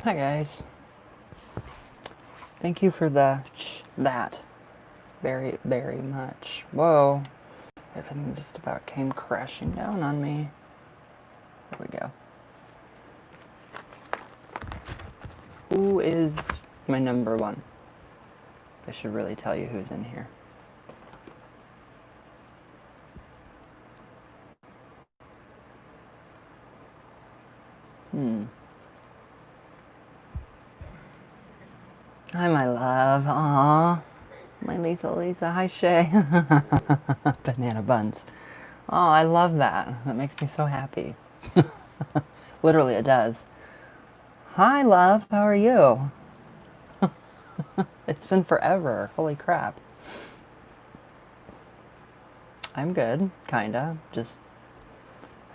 Hi guys. Thank you for that very, very much. Whoa. Everything just about came crashing down on me. There we go. Who is my number one? I should really tell you who's in here. Hi, my love. Aw. My Lisa. Hi, Shay. Banana buns. Oh, I love that. That makes me so happy. Literally, it does. Hi, love. How are you? It's been forever. Holy crap. I'm good. Kinda. Just,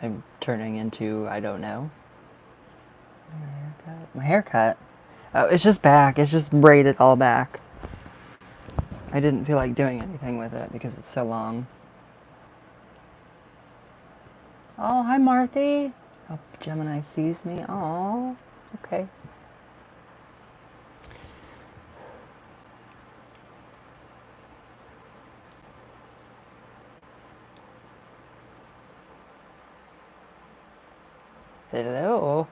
I'm turning into, I don't know. My haircut? Oh, it's just back. It's just braided all back. I didn't feel like doing anything with it because it's so long. Oh, hi, Marthy. Oh, Gemini sees me. Oh, okay. Hello.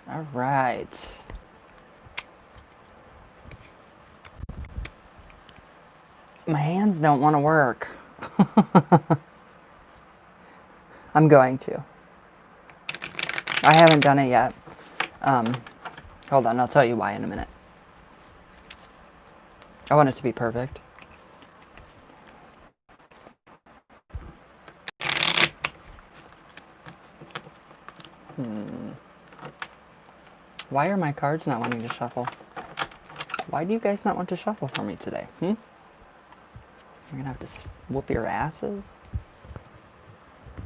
All right. My hands don't want to work. I'm going to. I haven't done it yet. Hold on, I'll tell you why in a minute. I want it to be perfect. Why are my cards not wanting to shuffle? Why do you guys not want to shuffle for me today? You're gonna have to whoop your asses.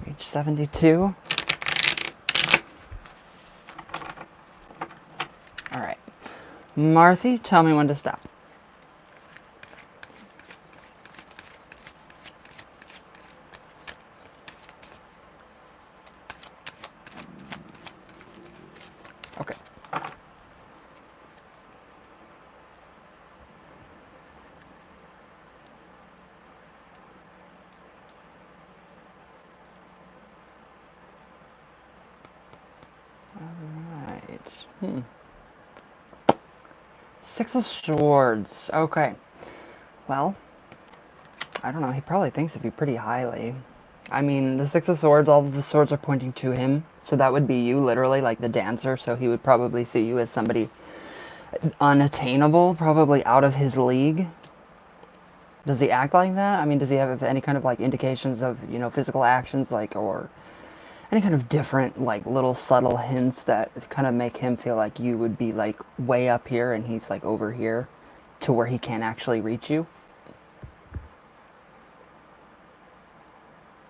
Page 72. All right. Marthy, tell me when to stop. Okay. All right. Six of Swords. Okay. Well, I don't know. He probably thinks of you pretty highly. I mean, the Six of Swords, all of the swords are pointing to him. So that would be you, literally, like the dancer. So he would probably see you as somebody unattainable, probably out of his league. Does he act like that? I mean, does he have any kind of like indications of, physical actions, like, or any kind of different, like, little subtle hints that kind of make him feel like you would be like way up here and he's like over here to where he can't actually reach you?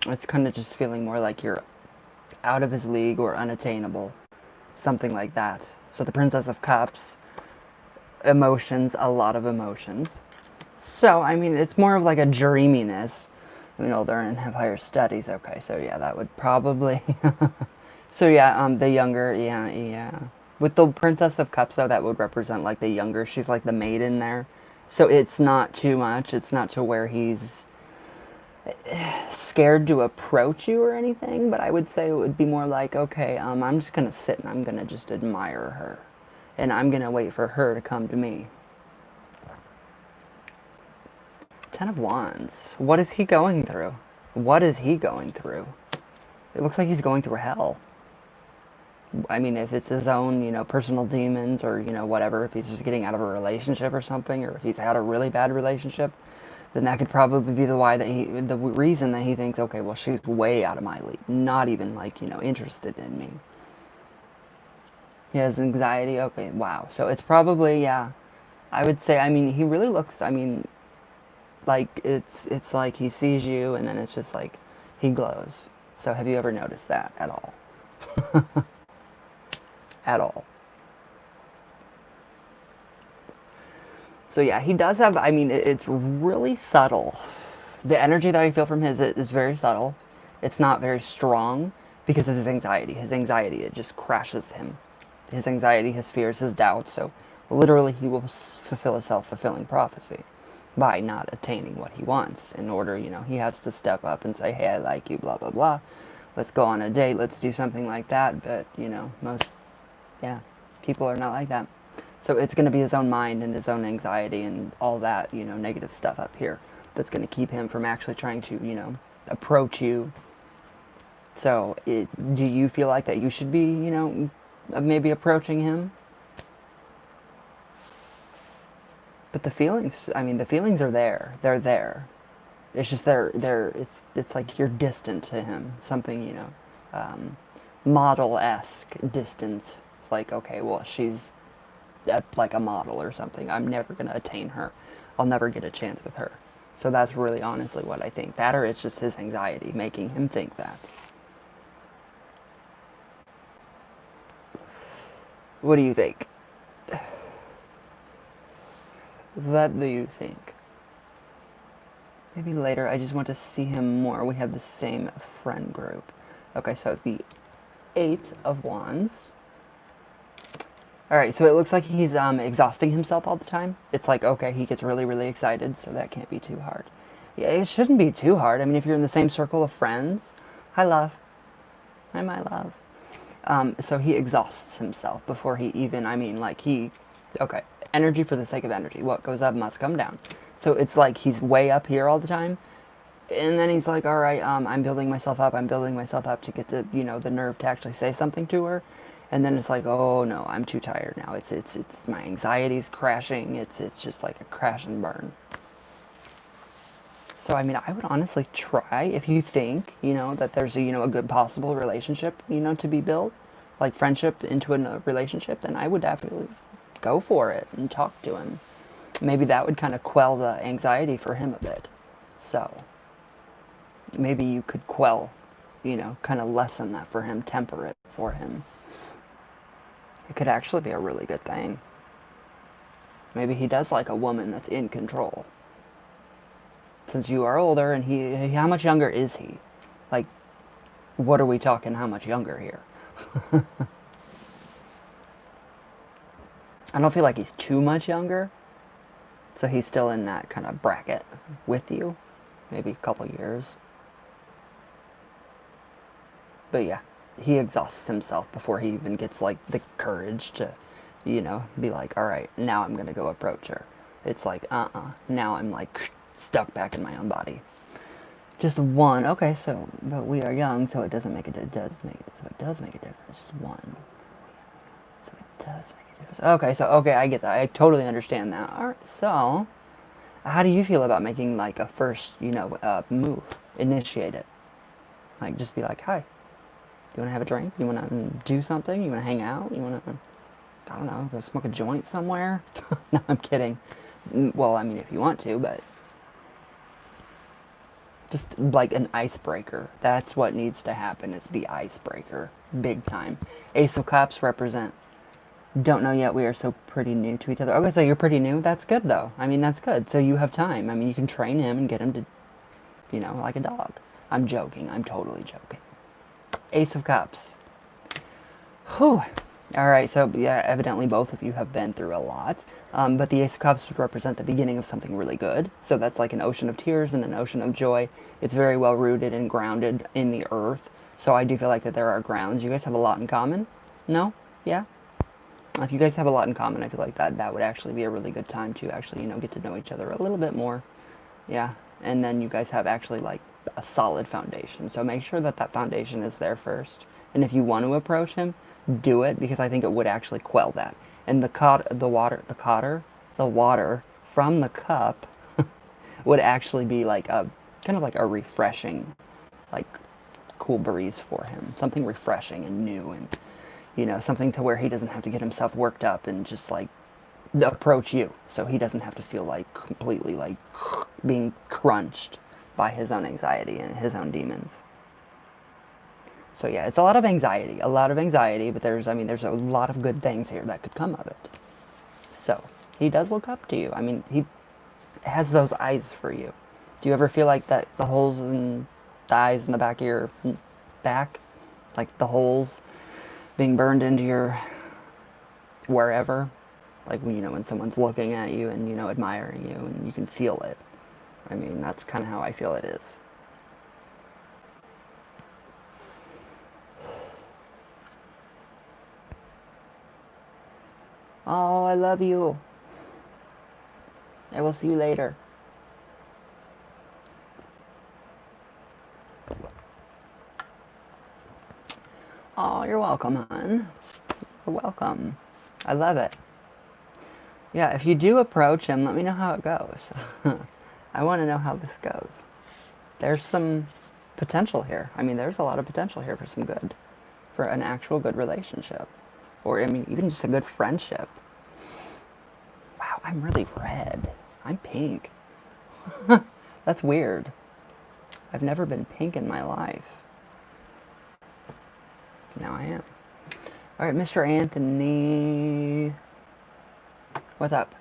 It's kind of just feeling more like you're out of his league or unattainable, something like that. So the Princess of Cups, emotions, a lot of emotions. So, I mean, it's more of like a dreaminess. Older and have higher studies. Okay, so yeah, that would probably. So yeah, the younger, yeah. With the Princess of Cups, though, that would represent like the younger. She's like the maiden there. So it's not too much. It's not to where he's scared to approach you or anything. But I would say it would be more like, okay, I'm just gonna sit and I'm gonna just admire her, and I'm gonna wait for her to come to me. Ten of Wands. What is he going through? What is he going through? It looks like he's going through hell. I mean, if it's his own, personal demons or, whatever, if he's just getting out of a relationship or something, or if he's had a really bad relationship, then that could probably be the reason that he thinks, okay, well, she's way out of my league, not even like, interested in me. He has anxiety. Okay, wow. So it's probably, yeah, I would say, I mean, he really looks, I mean, like it's like he sees you and then it's just like he glows. So have you ever noticed that at all? At all? So yeah, he does have, I mean, it's really subtle. The energy that I feel from his is very subtle. It's not very strong because of his anxiety. His anxiety, it just crashes him. His anxiety, his fears, his doubts. So literally, he will fulfill a self-fulfilling prophecy by not attaining what he wants. In order, he has to step up and say, hey, I like you, blah, blah, blah. Let's go on a date. Let's do something like that. But, most, yeah, people are not like that. So it's going to be his own mind and his own anxiety and all that, negative stuff up here that's going to keep him from actually trying to, approach you. So do you feel like that you should be, maybe approaching him? But the feelings, I mean, the feelings are there. They're there. It's just it's like you're distant to him. Something, model-esque distance. Like, okay, well, she's like a model or something. I'm never going to attain her. I'll never get a chance with her. So that's really honestly what I think. That, or it's just his anxiety making him think that. What do you think? What do you think? Maybe later. I just want to see him more. We have the same friend group. Okay, so the Eight of Wands. Alright, so it looks like he's exhausting himself all the time. It's like, okay, he gets really, really excited, so that can't be too hard. Yeah, it shouldn't be too hard. I mean, if you're in the same circle of friends. Hi, love. Hi, my love. So he exhausts himself before he even, okay, energy for the sake of energy. What goes up must come down. So it's like he's way up here all the time. And then he's like, all right, I'm building myself up. I'm building myself up to get the, the nerve to actually say something to her. And then it's like, oh no, I'm too tired now. It's my anxiety's crashing. It's just like a crash and burn. So, I mean, I would honestly try, if you think, that there's a good possible relationship, to be built, like friendship into a relationship, then I would definitely go for it and talk to him. Maybe that would kind of quell the anxiety for him a bit. So, maybe you could quell, kind of lessen that for him, temper it for him. It could actually be a really good thing. Maybe he does like a woman that's in control. Since you are older, and how much younger is he? Like, what are we talking, how much younger here? I don't feel like he's too much younger. So he's still in that kind of bracket with you. Maybe a couple years. But yeah, he exhausts himself before he even gets like the courage to, be like, all right, now I'm going to go approach her. It's like, now I'm like stuck back in my own body. Just one. Okay, so, but we are young, so it doesn't make it, it does make a difference. Just one. So it does make a difference. Okay, so, okay, I get that. I totally understand that. All right, so, how do you feel about making like a first, move? Initiate it. Like, just be like, hi. You want to have a drink? You want to do something? You want to hang out? You want to, I don't know, go smoke a joint somewhere? No, I'm kidding. Well, I mean, if you want to, but just like an icebreaker. That's what needs to happen. It's the icebreaker. Big time. Ace of Cups represent, don't know yet, we are so pretty new to each other. Okay, so you're pretty new? That's good, though. I mean, that's good. So you have time. I mean, you can train him and get him to, like a dog. I'm joking. I'm totally joking. Ace of Cups. Whew. Alright, so yeah, evidently both of you have been through a lot. But the Ace of Cups would represent the beginning of something really good. So that's like an ocean of tears and an ocean of joy. It's very well rooted and grounded in the earth. So I do feel like that there are grounds. You guys have a lot in common? No? Yeah? If you guys have a lot in common, I feel like that would actually be a really good time to actually, get to know each other a little bit more. Yeah. And then you guys have actually like a solid foundation. So make sure that that foundation is there first. And if you want to approach him, do it, because I think it would actually quell that. And the water from the cup would actually be like a kind of like a refreshing, like cool breeze for him. Something refreshing and new, and something to where he doesn't have to get himself worked up and just like approach you. So he doesn't have to feel like completely like being crunched by his own anxiety and his own demons. So yeah, it's a lot of anxiety, but there's a lot of good things here that could come of it. So, he does look up to you. I mean, he has those eyes for you. Do you ever feel like that the holes in the eyes in the back of your back, like the holes being burned into your wherever, like when, you know, when someone's looking at you and, you know, admiring you and you can feel it. I mean, that's kind of how I feel it is. Oh, I love you. I will see you later. Oh, you're welcome, hon. You're welcome. I love it. Yeah, if you do approach him, let me know how it goes. I want to know how this goes. There's some potential here. I mean, there's a lot of potential here for some good. For an actual good relationship. Or, I mean, even just a good friendship. Wow, I'm really red. I'm pink. That's weird. I've never been pink in my life. Now I am. All right, Mr. Anthony. What's up?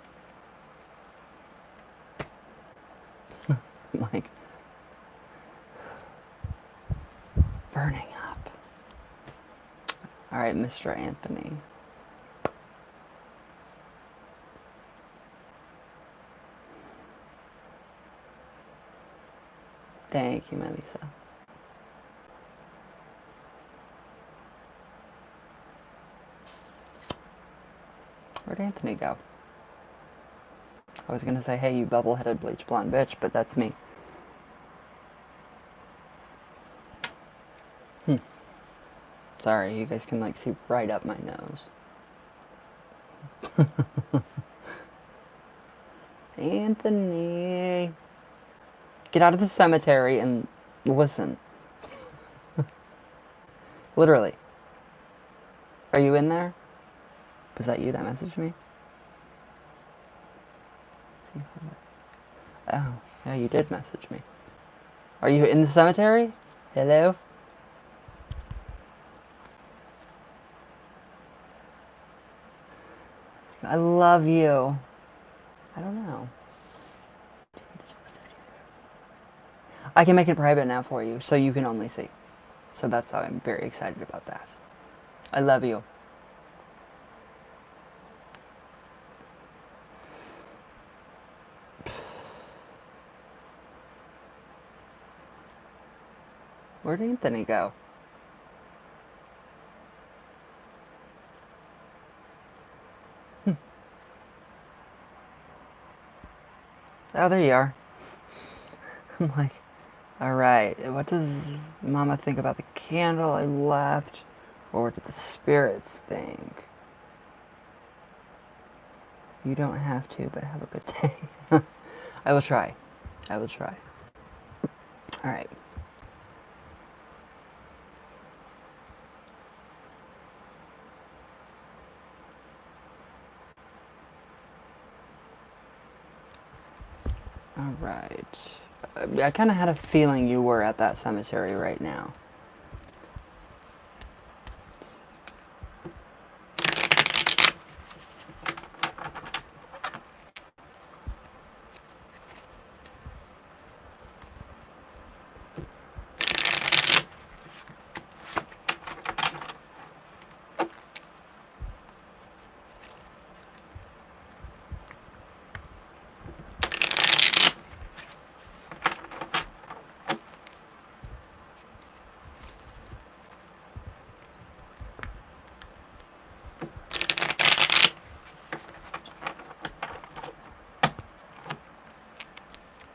Like, burning up. All right, Mr. Anthony. Thank you, my Lisa. Where'd Anthony go? I was gonna say, hey, you bubble-headed bleach blonde bitch, but that's me. Sorry, you guys can like see right up my nose. Anthony. Get out of the cemetery and listen. Literally. Are you in there? Was that you that messaged me? Oh, yeah, you did message me. Are you in the cemetery? Hello? I love you. I don't know. I can make it private now for you, so you can only see. So that's how I'm very excited about that. I love you. Where'd Anthony go? Oh, there you are. I'm like, all right, what does Mama think about the candle I left? Or what do the spirits think? You don't have to, but have a good day. I will try. I will try. All right. All right. I kind of had a feeling you were at that cemetery right now.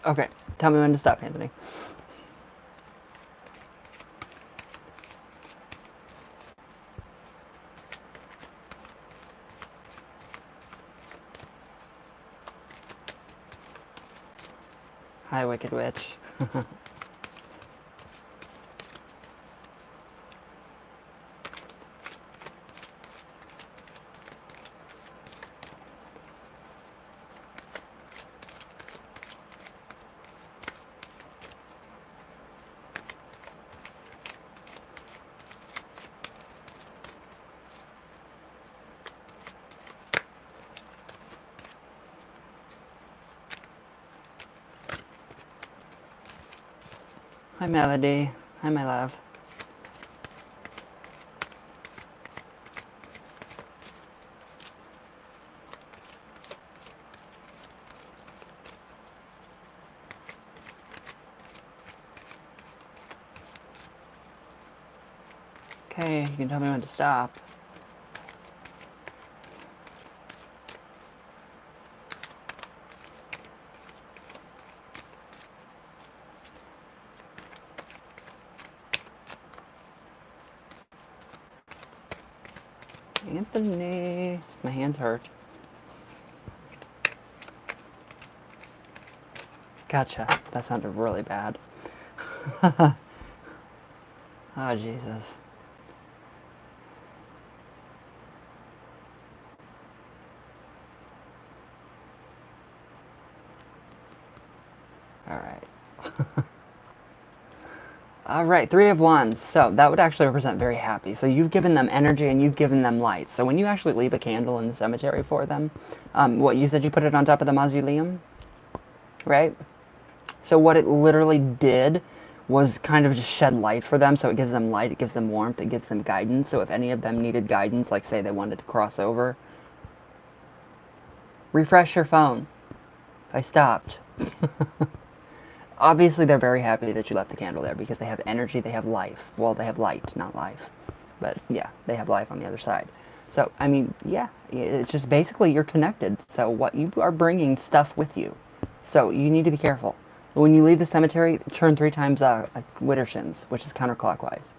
Okay, tell me when to stop, Anthony. Hi, Wicked Witch. Hi, Melody. Hi, my love. Okay, you can tell me when to stop. Anthony. My hands hurt. Gotcha. That sounded really bad. Oh, Jesus. All right. All right, Three of Wands. So that would actually represent very happy. So you've given them energy and you've given them light. So when you actually leave a candle in the cemetery for them, what you said you put it on top of the mausoleum, right? So what it literally did was kind of just shed light for them. So it gives them light, it gives them warmth, it gives them guidance. So if any of them needed guidance, like say they wanted to cross over, refresh your phone. I stopped. Obviously, they're very happy that you left the candle there because they have energy, they have life. Well, they have light, not life. But yeah, they have life on the other side. So, I mean, yeah, it's just basically you're connected. So, what you are bringing stuff with you. So, you need to be careful. When you leave the cemetery, turn 3 times Widdershins, which is counterclockwise.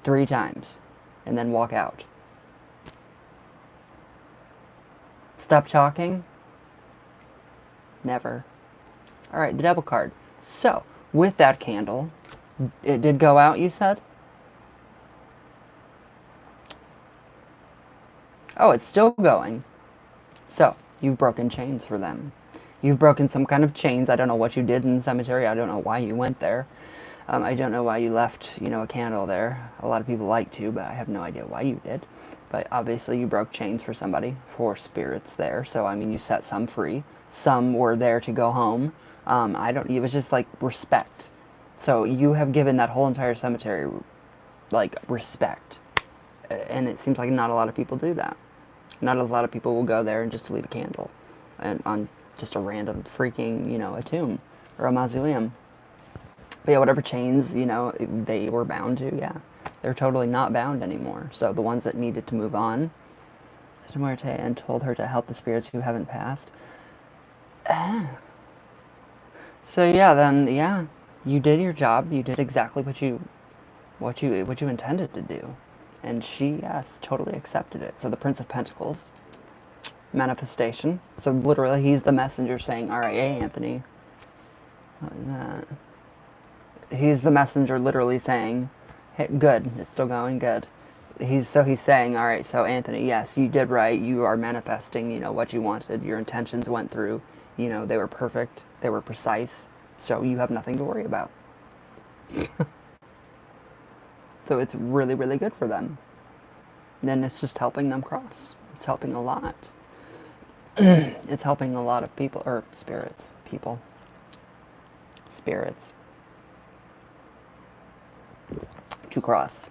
3 times. And then walk out. Stop talking. Never. All right, the Devil card. So, with that candle, it did go out, you said? Oh, it's still going. So, you've broken chains for them. You've broken some kind of chains. I don't know what you did in the cemetery. I don't know why you went there. I don't know why you left, a candle there. A lot of people like to, but I have no idea why you did. But obviously you broke chains for somebody, for spirits there. So, I mean, you set some free. Some were there to go home. It was just like respect. So you have given that whole entire cemetery, like, respect. And it seems like not a lot of people do that. Not a lot of people will go there and just leave a candle and on just a random freaking, a tomb or a mausoleum. But yeah, whatever chains, they were bound to, yeah. They're totally not bound anymore. So the ones that needed to move on, and told her to help the spirits who haven't passed. So yeah, then yeah, you did your job. You did exactly what you intended to do. And she, yes, totally accepted it. So the Prince of Pentacles, manifestation. So literally he's the messenger saying, all right, hey, Anthony. What is that? He's the messenger literally saying, hey, good, it's still going, good. He's saying, all right, so Anthony, yes, you did right. You are manifesting, what you wanted. Your intentions went through. They were perfect. They were precise. So you have nothing to worry about. So it's really, really good for them. Then it's just helping them cross. It's helping a lot. It's helping a lot of people, or spirits, people. Spirits. To cross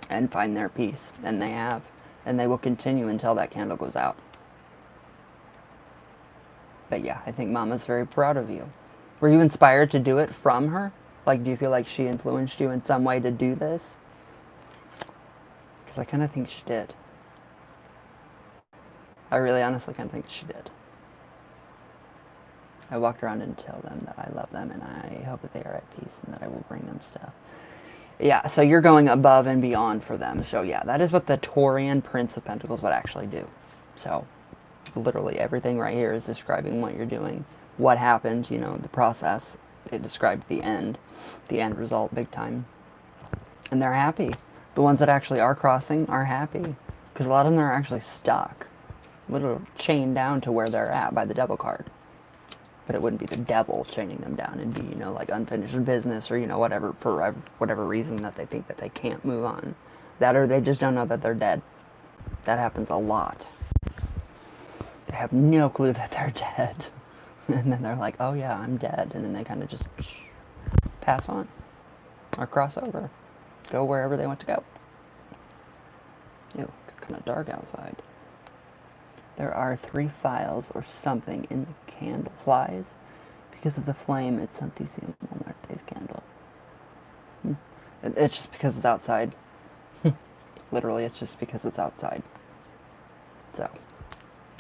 and find their peace. And they have. And they will continue until that candle goes out. But yeah, I think Mama's very proud of you. Were you inspired to do it from her? Like, do you feel like she influenced you in some way to do this? Because I kind of think she did. I really honestly kind of think she did. I walked around and tell them that I love them and I hope that they are at peace and that I will bring them stuff. Yeah, so you're going above and beyond for them. So yeah, that is what the Taurian Prince of Pentacles would actually do. So literally everything right here is describing what you're doing, what happened, the process. It described the end result big time. And they're happy. The ones that actually are crossing are happy because a lot of them are actually stuck, literally chained down to where they're at by the Devil card. But it wouldn't be the devil chaining them down. It'd be, like unfinished business or, whatever, for whatever reason that they think that they can't move on. That or they just don't know that they're dead. That happens a lot. They have no clue that they're dead. And then they're like, oh yeah, I'm dead. And then they kind of just pass on. or cross over. Go wherever they want to go. Ew, kind of dark outside. There are 3 files or something in the candle flies. Because of the flame, it's Santísimo Muerte's candle. It's just because it's outside. Literally, it's just because it's outside. So,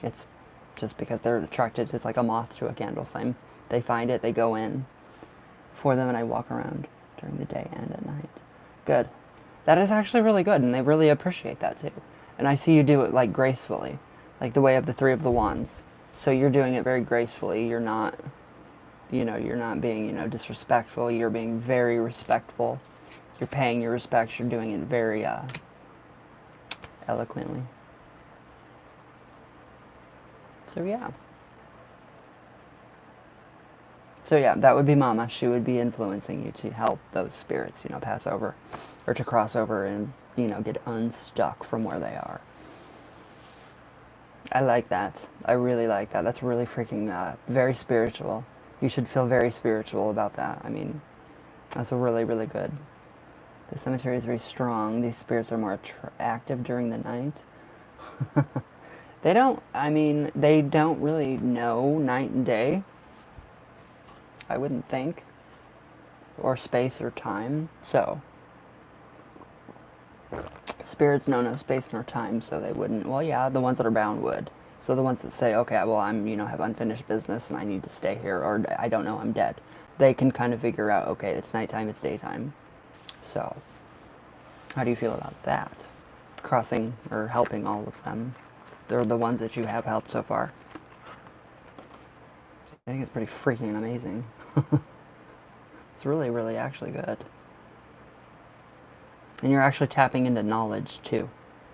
it's just because they're attracted. It's like a moth to a candle flame. They find it, they go in for them, and I walk around during the day and at night. Good. That is actually really good, and they really appreciate that too. And I see you do it like gracefully, like the way of the 3 of the wands. So you're doing it very gracefully. You're not, you're not being, disrespectful. You're being very respectful. You're paying your respects. You're doing it very eloquently. So yeah. So yeah, that would be Mama. She would be influencing you to help those spirits, pass over or to cross over and, get unstuck from where they are. I like that. I really like that. That's really freaking very spiritual. You should feel very spiritual about that. I mean, that's really, really good. The cemetery is very strong. These spirits are more active during the night. They don't really know night and day. I wouldn't think. Or space or time. So, spirits know no space nor time, so they wouldn't. Well, yeah, the ones that are bound would. So the ones that say, okay, well, I'm, have unfinished business and I need to stay here, or I don't know, I'm dead. They can kind of figure out, okay, it's nighttime, it's daytime. So, how do you feel about that? Crossing or helping all of them. They're the ones that you have helped so far. I think it's pretty freaking amazing. It's really, really actually good. And you're actually tapping into knowledge too.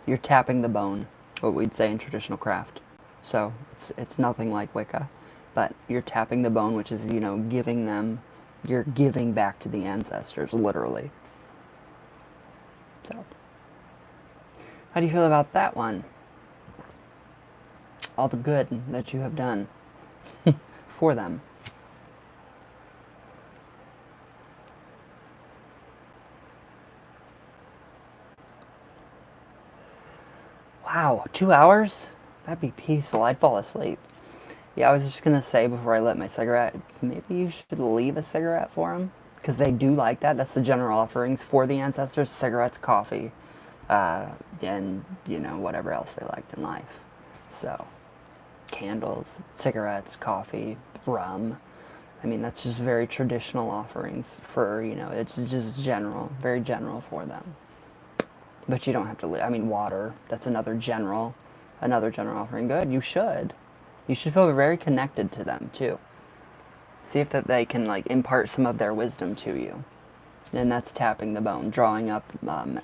You're tapping the bone, what we'd say in traditional craft. So it's nothing like Wicca, but you're tapping the bone, which is, giving them, you're giving back to the ancestors, literally. So, how do you feel about that one? All the good that you have done for them. Wow, 2 hours? That'd be peaceful. I'd fall asleep. Yeah, I was just going to say before I lit my cigarette, maybe you should leave a cigarette for them. Because they do like that. That's the general offerings for the ancestors. Cigarettes, coffee, and, whatever else they liked in life. So, candles, cigarettes, coffee, rum. I mean, that's just very traditional offerings for, it's just general, very general for them. But you don't have to live. I mean, water, that's another general offering. Good, you should. You should feel very connected to them, too. See if that they can, impart some of their wisdom to you. And that's tapping the bone, drawing up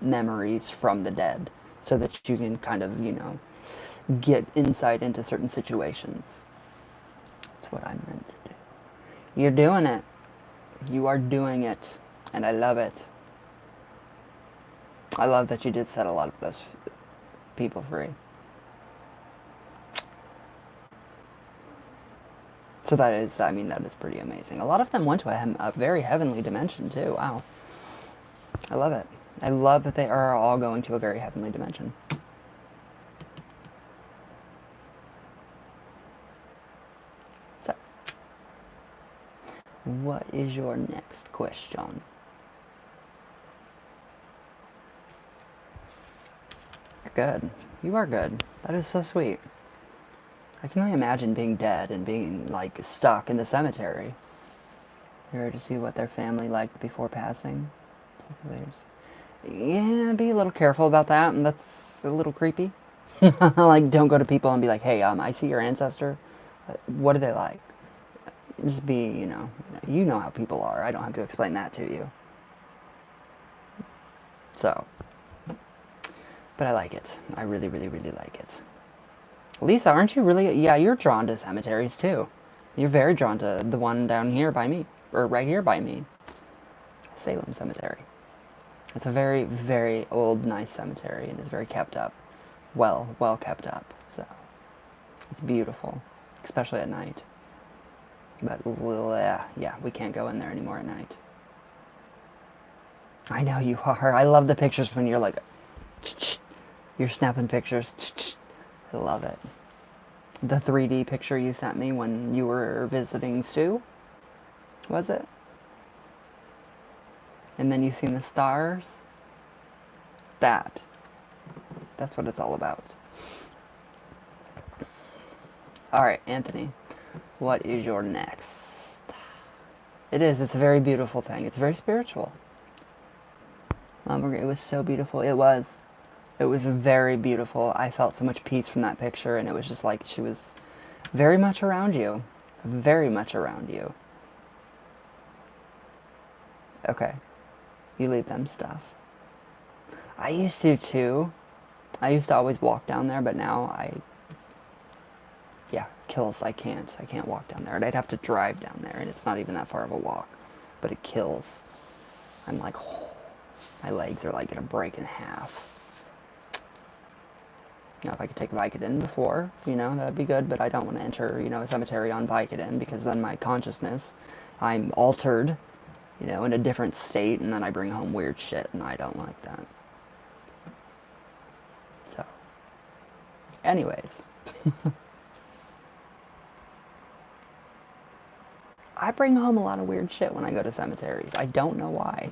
memories from the dead so that you can kind of, get insight into certain situations. That's what I'm meant to do. You're doing it. You are doing it. And I love it. I love that you did set a lot of those people free. So that is pretty amazing. A lot of them went to a very heavenly dimension too. Wow. I love it. I love that they are all going to a very heavenly dimension. So, what is your next question? You're good. You are good. That is so sweet. I can only imagine being dead and being, stuck in the cemetery. Here to see what their family liked before passing. Yeah, be a little careful about that. And that's a little creepy. Don't go to people and be like, hey, I see your ancestor. What do they like? Just be, you know how people are. I don't have to explain that to you. So, but I like it. I really, really, really like it. Lisa, aren't you really? Yeah, you're drawn to cemeteries too. You're very drawn to the one down here by me, or right here by me. Salem Cemetery. It's a very, very old, nice cemetery, and it's very kept up. Well kept up. So, it's beautiful, especially at night. But, yeah, we can't go in there anymore at night. I know you are. I love the pictures when you're like, you're snapping pictures. I love it. The 3D picture you sent me when you were visiting Sue, was it? And then you seen the stars? That's what it's all about. All right, Anthony, what is your next? It is. It's a very beautiful thing. It's very spiritual. It was so beautiful. It was. It was very beautiful. I felt so much peace from that picture, and it was just like she was very much around you. Very much around you. Okay. You leave them stuff. I used to too. I used to always walk down there, but now yeah, kills. I can't walk down there. And I'd have to drive down there, and it's not even that far of a walk, but it kills. I'm like, oh, my legs are like gonna break in half. Now, if I could take Vicodin before, that'd be good, but I don't want to enter, a cemetery on Vicodin because then my consciousness, I'm altered, in a different state, and then I bring home weird shit, and I don't like that. So, anyways. I bring home a lot of weird shit when I go to cemeteries. I don't know why.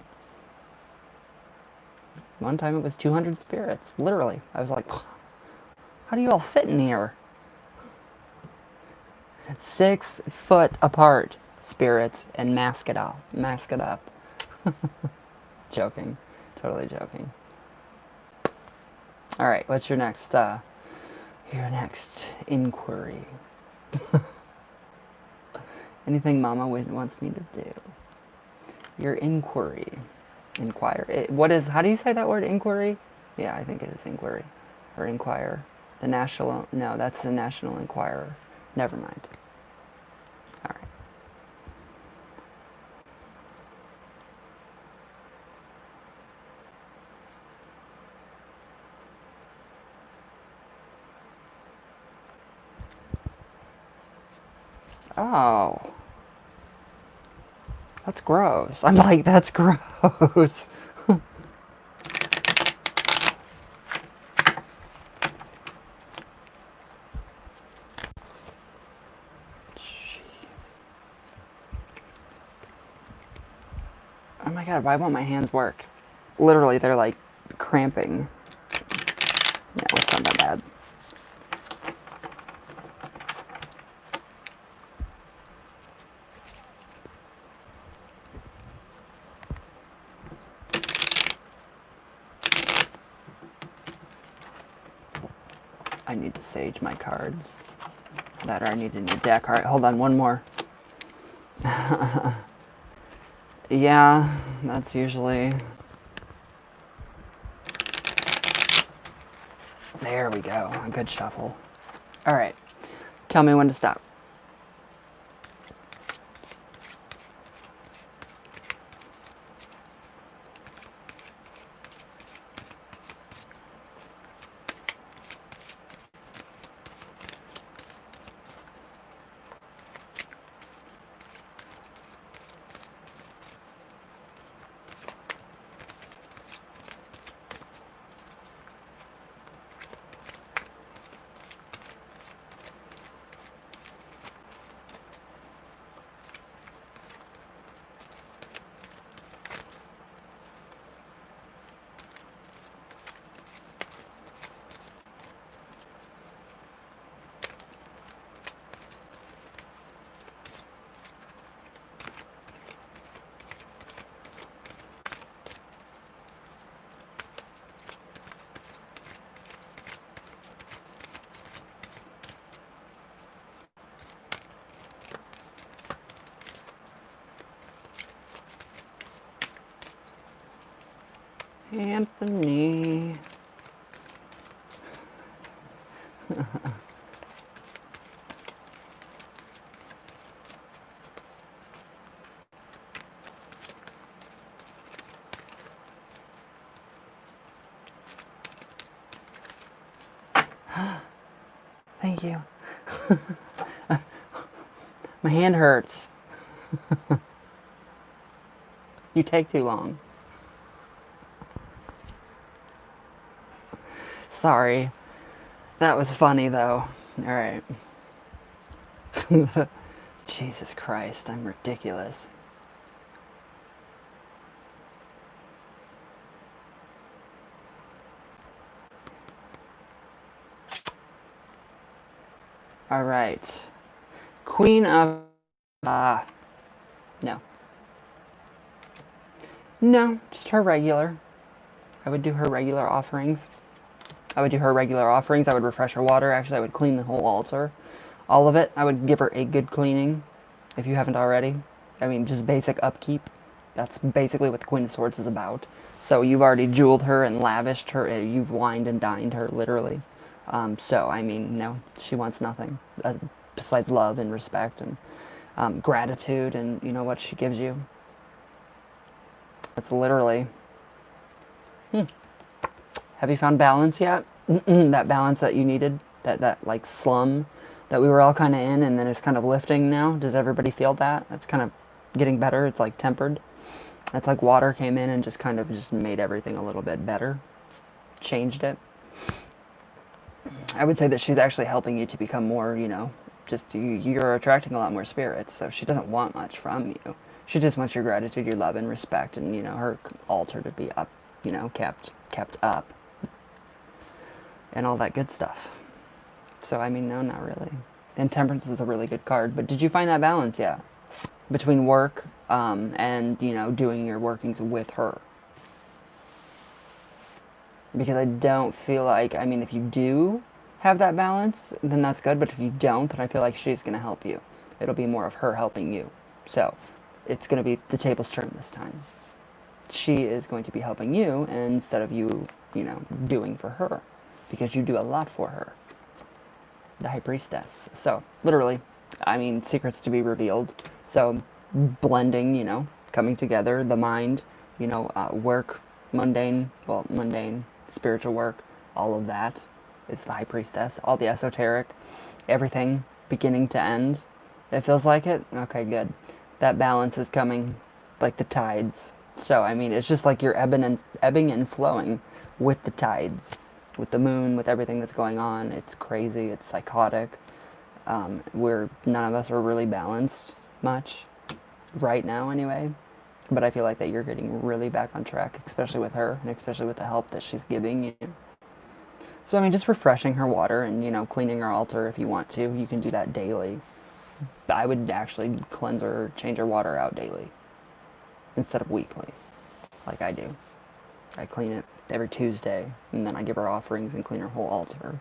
One time it was 200 spirits, literally. I was like, how do you all fit in here? 6 foot apart, spirits, and mask it up. Joking. Totally joking. All right, what's your next inquiry? Anything Mama wants me to do? Your inquiry. Inquire. How do you say that word, inquiry? Yeah, I think it is inquiry. Or inquire. No, that's the National Enquirer. Never mind. All right. Oh. That's gross. I'm like, that's gross. Oh my god, why won't my hands work? Literally, they're like cramping. No, it's not that bad. I need to sage my cards. I need a new deck. All right, hold on, one more. Yeah, that's usually... There we go, a good shuffle. All right, tell me when to stop. Anthony. Thank you. My hand hurts. You take too long. Sorry. That was funny, though. Alright. Jesus Christ, I'm ridiculous. Alright. Queen of... no. No, just her regular. I would do her regular offerings. I would refresh her water. Actually, I would clean the whole altar. All of it. I would give her a good cleaning, if you haven't already. I mean, just basic upkeep. That's basically what the Queen of Swords is about. So you've already jeweled her and lavished her. You've wined and dined her, literally. So, I mean, no, she wants nothing besides love and respect and gratitude and, you know, what she gives you. That's literally... Have you found balance yet? That balance that you needed? That like slum that we were all kind of in and then it's kind of lifting now? Does everybody feel that? It's kind of getting better. It's like tempered. It's like water came in and just kind of just made everything a little bit better. Changed it. I would say that she's actually helping you to become more, you know, just you're attracting a lot more spirits. So she doesn't want much from you. She just wants your gratitude, your love and respect and, you know, her altar to be up, you know, kept up. And all that good stuff. So, I mean, no, not really. And Temperance is a really good card. But did you find that balance yet? Between work and, you know, doing your workings with her. Because I don't feel like, I mean, if you do have that balance, then that's good. But if you don't, then I feel like she's going to help you. It'll be more of her helping you. So, it's going to be the tables turn this time. She is going to be helping you instead of you, you know, doing for her. Because you do a lot for her. The High Priestess. So, literally, I mean, secrets to be revealed. So, blending, you know, coming together, the mind, you know, work, mundane, spiritual work, all of that is the High Priestess. All the esoteric, everything, beginning to end. It feels like it? Okay, good. That balance is coming like the tides. So, I mean, it's just like you're ebbing and flowing with the tides. With the moon, with everything that's going on. It's crazy, it's psychotic. None of us are really balanced much. Right now, anyway. But I feel like that you're getting really back on track, especially with her, and especially with the help that she's giving you. So, I mean, just refreshing her water and, you know, cleaning her altar if you want to. You can do that daily. I would actually cleanse her, change her water out daily. Instead of weekly, like I do. I clean it every Tuesday, and then I give her offerings and clean her whole altar.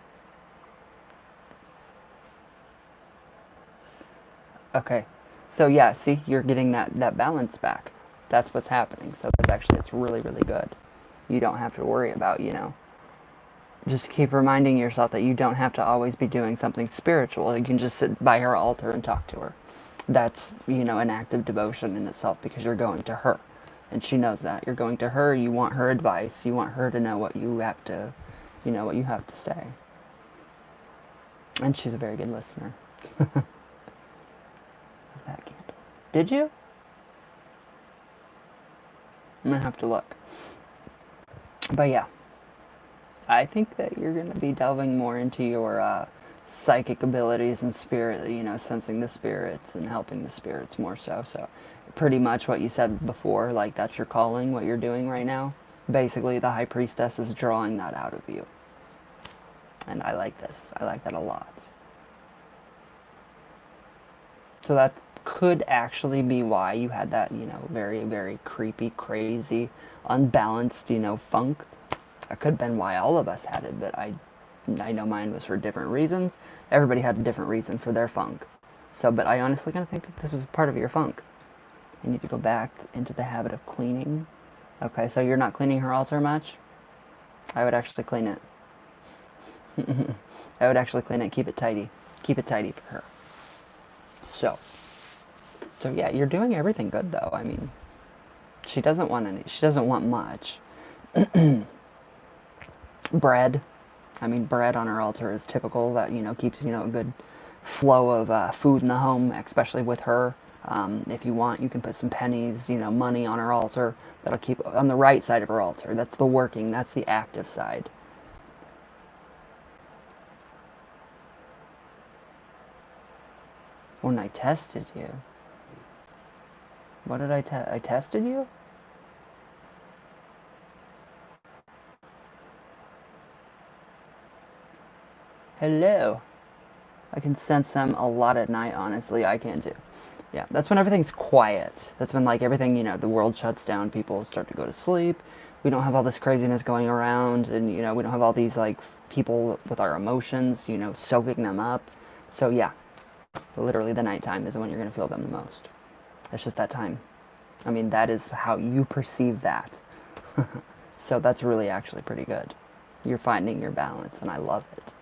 Okay, so yeah, see, you're getting that balance back. That's what's happening. So it's really, really good. You don't have to worry about, you know, just keep reminding yourself that you don't have to always be doing something spiritual. You can just sit by her altar and talk to her. That's, you know, an act of devotion in itself because you're going to her. And she knows that. You're going to her, you want her advice, you want her to know what you have to, you know, what you have to say. And she's a very good listener. Of that candle. Did you? I'm gonna have to look. But yeah. I think that you're gonna be delving more into your psychic abilities and spirit, you know, sensing the spirits and helping the spirits more so. So pretty much what you said before, like that's your calling, what you're doing right now. Basically, the High Priestess is drawing that out of you. And I like this. I like that a lot. So that could actually be why you had that, you know, very, very creepy, crazy, unbalanced, you know, funk. That could have been why all of us had it, but I know mine was for different reasons. Everybody had a different reason for their funk. So, but I honestly kind of think that this was part of your funk. You need to go back into the habit of cleaning. Okay, so you're not cleaning her altar much? I would actually clean it. I would actually clean it, keep it tidy. Keep it tidy for her. So yeah, you're doing everything good though. I mean, she doesn't want much. Bread. I mean, bread on her altar is typical. That, you know, keeps, you know, a good flow of food in the home, especially with her. If you want, you can put some pennies, you know, money on her altar. That'll keep on the right side of her altar. That's the working, that's the active side. When I tested you. What did I tested you? Hello. I can sense them a lot at night, honestly. I can too. Yeah, that's when everything's quiet. That's when, like, everything, the world shuts down. People start to go to sleep. We don't have all this craziness going around. And, we don't have all these, like, people with our emotions, soaking them up. So, yeah, literally the nighttime is when you're going to feel them the most. It's just that time. I mean, that is how you perceive that. So that's really actually pretty good. You're finding your balance, and I love it.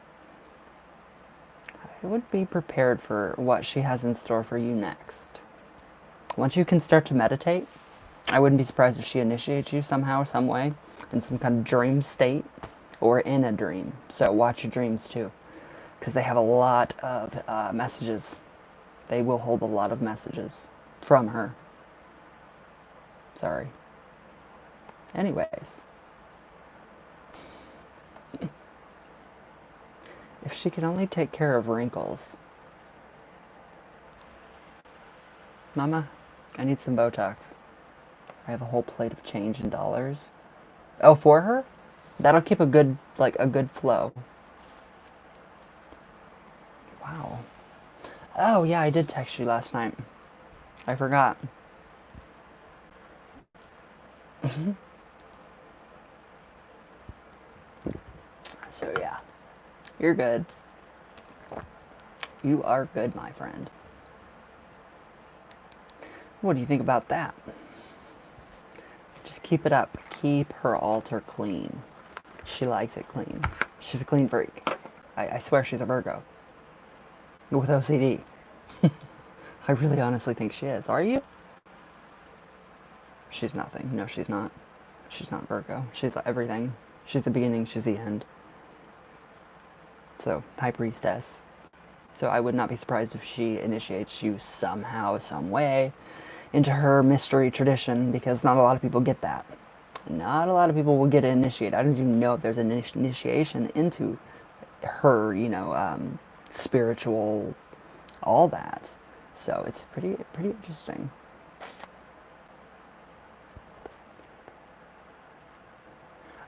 I would be prepared for what she has in store for you next. Once you can start to meditate, I wouldn't be surprised if she initiates you somehow, some way, in some kind of dream state or in a dream. So watch your dreams too, because they have a lot of messages. They will hold a lot of messages from her. Sorry. Anyways. If she could only take care of wrinkles. Mama, I need some Botox. I have a whole plate of change in dollars. Oh, for her? That'll keep a good flow. Wow. Oh, yeah, I did text you last night. I forgot. So, yeah. You're good. You are good, my friend. What do you think about that? Just keep it up. Keep her altar clean. She likes it clean. She's a clean freak. I swear she's a Virgo. With OCD. I really honestly think she is. Are you? She's nothing. No, she's not. She's not Virgo. She's everything. She's the beginning. She's the end. So, High Priestess. So I would not be surprised if she initiates you somehow, some way, into her mystery tradition, because not a lot of people get that. Not a lot of people will get initiated. I don't even know if there's an initiation into her, spiritual, all that. So it's pretty interesting.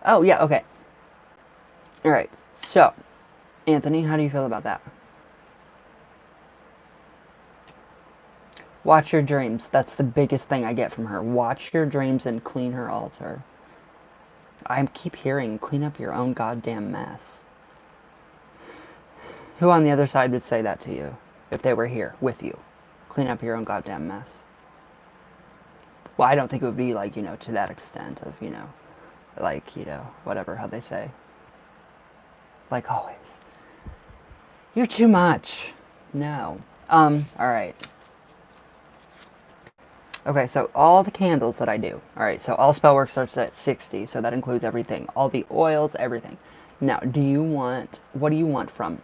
Oh, yeah, okay. All right, so, Anthony, how do you feel about that? Watch your dreams. That's the biggest thing I get from her. Watch your dreams and clean her altar. I keep hearing, clean up your own goddamn mess. Who on the other side would say that to you if they were here with you? Clean up your own goddamn mess. Well, I don't think it would be like, to that extent of, whatever, how they say. Like always. You're too much. No. Alright. Okay, so all the candles that I do. Alright, so all spell work starts at 60, so that includes everything. All the oils, everything. Now, what do you want from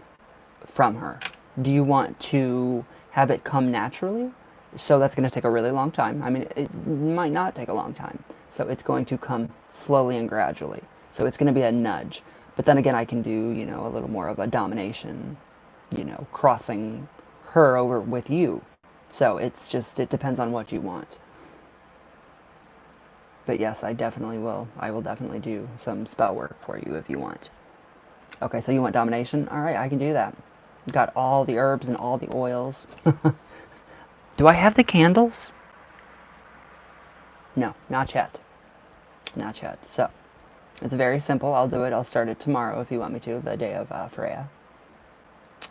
her? Do you want to have it come naturally? So that's going to take a really long time. I mean, it might not take a long time. So it's going to come slowly and gradually. So it's going to be a nudge. But then again, I can do, a little more of a domination, crossing her over with you. So it depends on what you want. But yes, I definitely will. I will definitely do some spell work for you if you want. Okay, so you want domination? All right, I can do that. Got all the herbs and all the oils. Do I have the candles? No, not yet. Not yet. So, it's very simple. I'll do it. I'll start it tomorrow if you want me to, the day of Freya.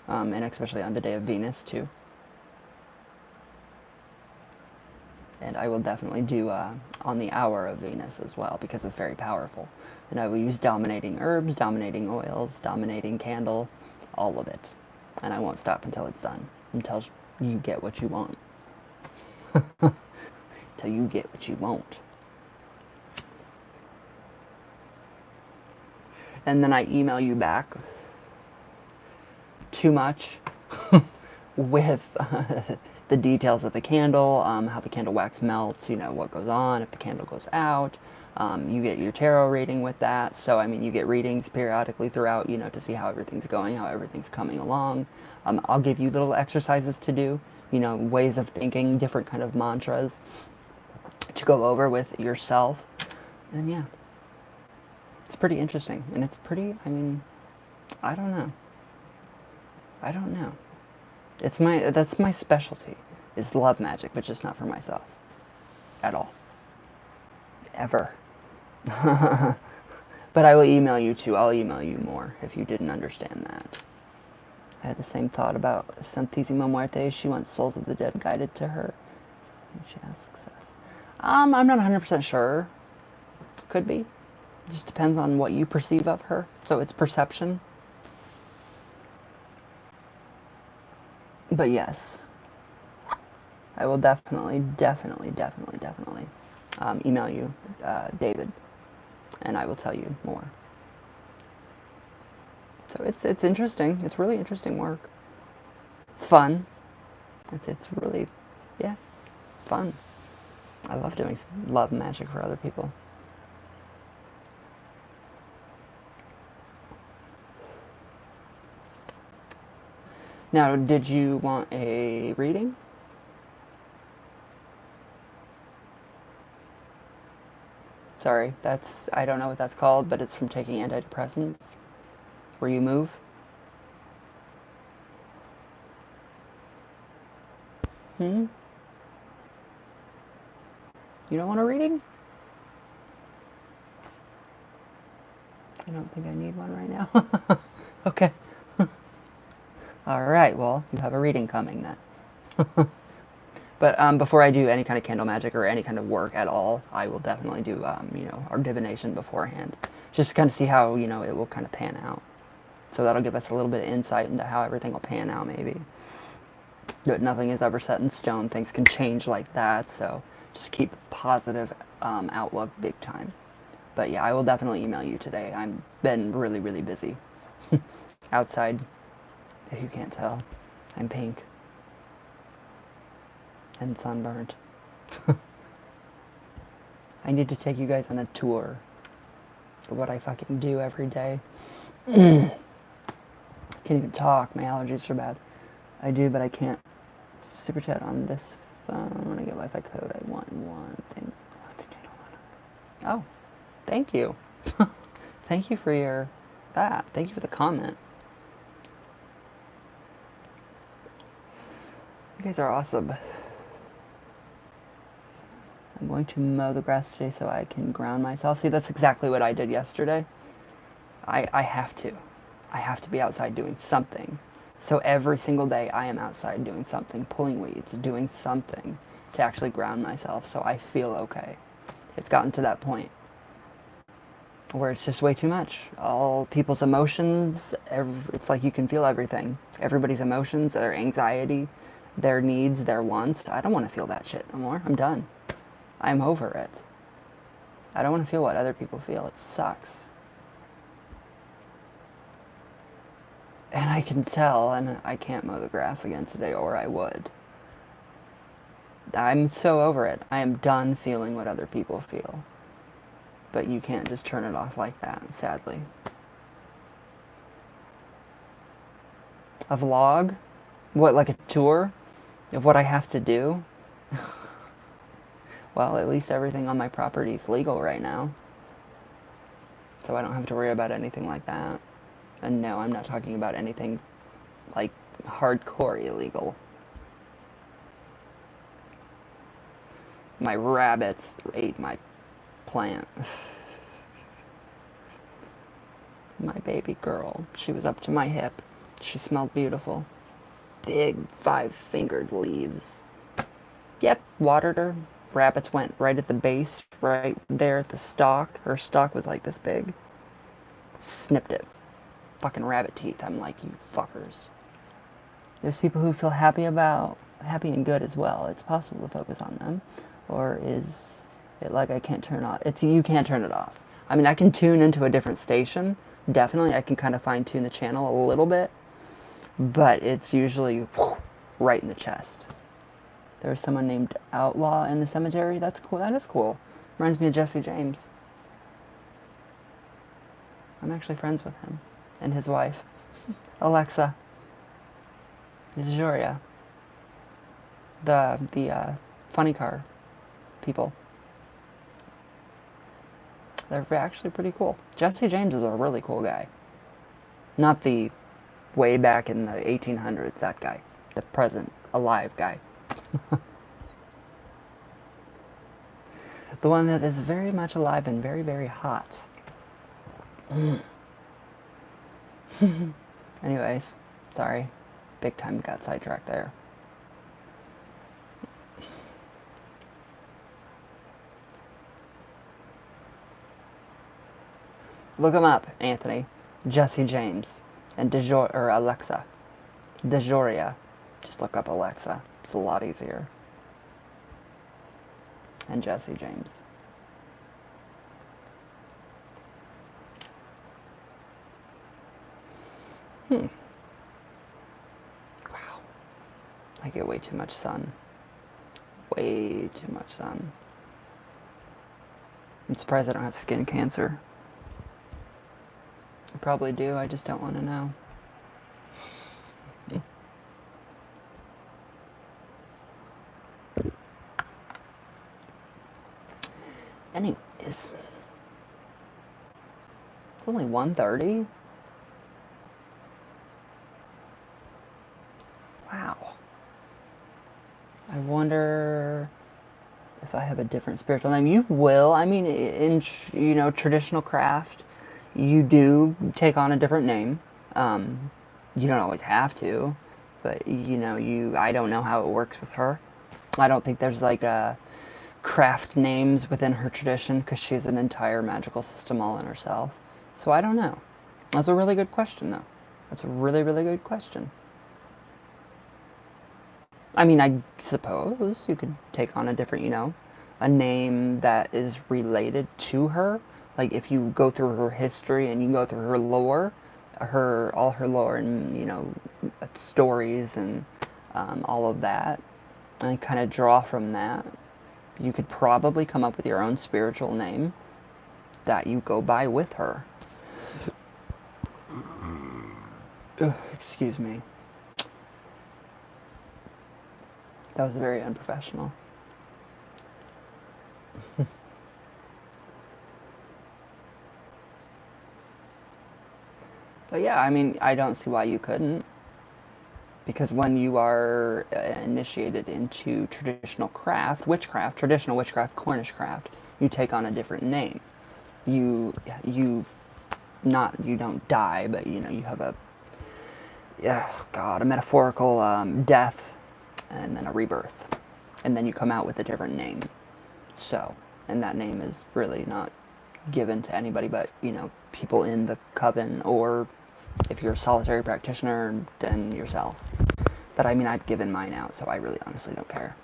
And especially on the day of Venus, too. And I will definitely do on the hour of Venus as well, because it's very powerful. And I will use dominating herbs, dominating oils, dominating candle, all of it. And I won't stop until it's done. Until you get what you want. Until you get what you want. And then I email you back too much with the details of the candle, how the candle wax melts, what goes on, if the candle goes out. You get your tarot reading with that. So, I mean, you get readings periodically throughout, to see how everything's going, how everything's coming along. I'll give you little exercises to do ways of thinking, different kind of mantras to go over with yourself. And yeah, it's pretty interesting. And it's pretty, I don't know. I don't know. That's my specialty, is love magic, but just not for myself. At all. Ever. But I will email you too. I'll email you more if you didn't understand that. I had the same thought about Santísima Muerte. She wants souls of the dead guided to her. She asks us. I'm not 100% sure. Could be. It just depends on what you perceive of her. So it's perception. But yes, I will definitely email you, David, and I will tell you more. So it's interesting. It's really interesting work. It's fun. It's really, yeah, fun. I love doing love magic for other people. Now, did you want a reading? Sorry, I don't know what that's called, but it's from taking antidepressants, where you move. You don't want a reading? I don't think I need one right now. Okay. All right, well, you have a reading coming then. But before I do any kind of candle magic or any kind of work at all, I will definitely do, our divination beforehand. Just to kind of see how, it will kind of pan out. So that'll give us a little bit of insight into how everything will pan out, maybe. But nothing is ever set in stone. Things can change like that, so just keep positive outlook big time. But yeah, I will definitely email you today. I've been really, really busy. Outside, if you can't tell, I'm pink. And sunburned. I need to take you guys on a tour of what I fucking do every day. Can't even talk. My allergies are bad. I do, but I can't super chat on this phone. When I get Wi-Fi code, I want one thing. Oh, thank you. Thank you for that. Thank you for the comment. You guys are awesome. I'm going to mow the grass today so I can ground myself. See, that's exactly what I did yesterday. I have to. I have to be outside doing something. So every single day I am outside doing something, pulling weeds, doing something to actually ground myself so I feel okay. It's gotten to that point where it's just way too much. All people's emotions, it's like you can feel everything. Everybody's emotions, their anxiety, their needs, their wants. I don't want to feel that shit no more. I'm done. I'm over it. I don't want to feel what other people feel. It sucks. And I can tell, and I can't mow the grass again today, or I would. I'm so over it. I am done feeling what other people feel. But you can't just turn it off like that, sadly. A vlog? What, like a tour of what I have to do? Well, at least everything on my property is legal right now. So I don't have to worry about anything like that. And no, I'm not talking about anything like hardcore illegal. My rabbits ate my plant. My baby girl, she was up to my hip. She smelled beautiful. Big 5-fingered leaves. Yep, watered her. Rabbits went right at the base, right there at the stalk. Her stalk was like this big. Snipped it. Fucking rabbit teeth. I'm like, you fuckers. There's people who feel happy and good as well. It's possible to focus on them. Or is it like I can't turn off? You can't turn it off. I mean, I can tune into a different station. Definitely, I can kind of fine tune the channel a little bit. But it's usually right in the chest. There's someone named Outlaw in the cemetery. That's cool. That is cool. Reminds me of Jesse James. I'm actually friends with him and his wife, Alexa. Juria. The funny car people. They're actually pretty cool. Jesse James is a really cool guy. Not the way back in the 1800s, that guy. The present, alive guy. The one that is very much alive and very, very hot. Anyways, sorry. Big time got sidetracked there. Look him up, Anthony. Jesse James. And Alexa. DeJoria. Just look up Alexa. It's a lot easier. And Jesse James. Wow. I get way too much sun. Way too much sun. I'm surprised I don't have skin cancer. I probably do, I just don't want to know. Anyways. It's only 1:30? Wow. I wonder if I have a different spiritual name. You will. I mean, in traditional craft, you do take on a different name. You don't always have to, but I don't know how it works with her. I don't think there's like a craft names within her tradition because she has an entire magical system all in herself. So I don't know. That's a really good question, though. That's a really, really good question. I mean, I suppose you could take on a different, a name that is related to her. Like if you go through her history and you go through her lore, all her lore and, stories and all of that, and kind of draw from that, you could probably come up with your own spiritual name that you go by with her. Ugh, excuse me. That was very unprofessional. But yeah, I mean, I don't see why you couldn't. Because when you are initiated into traditional Cornish craft, you take on a different name. You don't die, but you have a metaphorical death and then a rebirth. And then you come out with a different name. So, and that name is really not given to anybody but, people in the coven, or if you're a solitary practitioner, then yourself. But I mean, I've given mine out, so I really honestly don't care.